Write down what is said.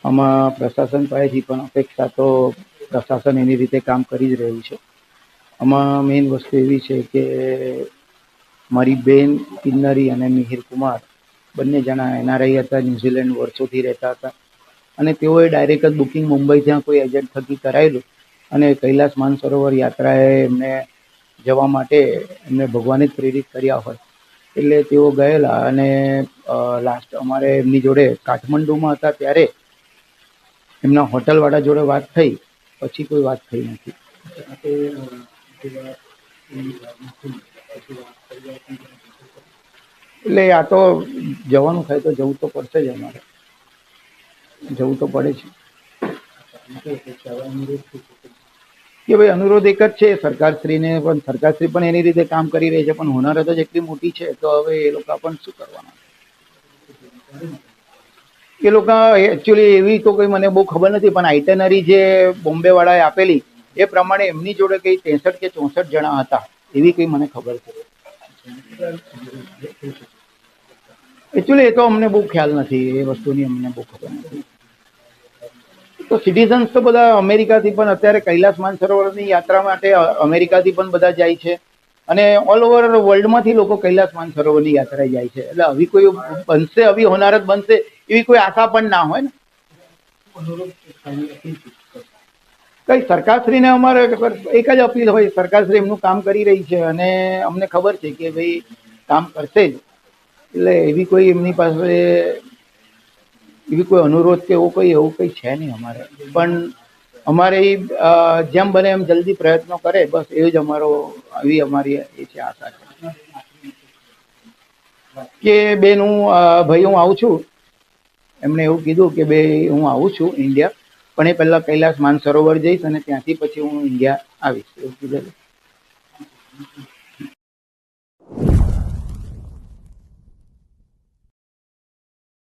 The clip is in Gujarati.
આમાં પ્રશાસન પાસેથી પણ અપેક્ષા તો પ્રશાસન એની રીતે કામ કરી જ રહ્યું છે. આમાં મેઇન વસ્તુ એવી છે કે મારી બેન કિન્નરી અને મિહિર કુમાર બંને જણા NRI હતા, ન્યૂઝીલેન્ડ વર્ષોથી રહેતા હતા અને તેઓએ ડાયરેક્ટ જ બુકિંગ મુંબઈ ત્યાં કોઈ એજન્ટ થકી કરાયેલું અને કૈલાસ માનસરોવર યાત્રાએ એમને જવા માટે એમને ભગવાને જ પ્રેરિત કર્યા હોય એટલે તેઓ ગયેલા અને લાસ્ટ અમારે એમની જોડે કાઠમંડુમાં હતા ત્યારે એમના હોટલવાળા જોડે વાત થઈ, પછી કોઈ વાત થઈ નથી. એટલે આ તો જવાનું થાય તો જવું તો પડશે જ, અમારે જવું તો પડે છે કે ભાઈ અનુરોધ એક જ છે સરકારશ્રીને, પણ સરકારશ્રી પણ એની રીતે કામ કરી રહી છે, પણ હોનારત જ એટલી મોટી છે તો હવે એ લોકો પણ શું કરવાના. એ લોકો એકચ્યુઅલી એવી તો કોઈ મને બહુ ખબર નથી, પણ આઇટનરી જે બોમ્બે વાળાએ આપેલી એ પ્રમાણે એમની જોડે કઈ 63 કે 64 જણા હતા એવી કઈ મને ખબર છે. એકચ્યુઅલી એ તો અમને બહુ ખ્યાલ નથી, એ વસ્તુની અમને બહુ ખબર નથી. તો સિટીઝન્સ તો બધા અમેરિકાથી પણ અત્યારે કૈલાસ માનસરોવરની યાત્રા માટે અમેરિકાથી પણ બધા જાય છે અને ઓલ ઓવર વર્લ્ડમાંથી લોકો કૈલાસ માનસરોવરની યાત્રાએ જાય છે. એટલે આવી કોઈ બનશે, આવી હોનારત બનશે એવી કોઈ આશા પણ ના હોય ને. કઈ સરકારશ્રીને અમારે એક જ અપીલ હોય, સરકારશ્રી એમનું કામ કરી રહી છે અને અમને ખબર છે કે ભાઈ કામ કરશે જ, એટલે એવી કોઈ એમની પાસે એવી કોઈ અનુરોધ કે એવું કંઈ છે નહીં અમારે. પણ અમારે જેમ બને એમ જલ્દી પ્રયત્નો કરે, બસ એ જ એવી અમારી એ છે આશા છે કે બેન ભાઈ હું આવું છું. એમણે એવું કીધું કે ભાઈ હું આવું છું ઇન્ડિયા, પણ એ પહેલાં કૈલાસ માનસરોવર જઈશ અને ત્યાંથી પછી હું ઇન્ડિયા આવીશ એવું કીધેલું.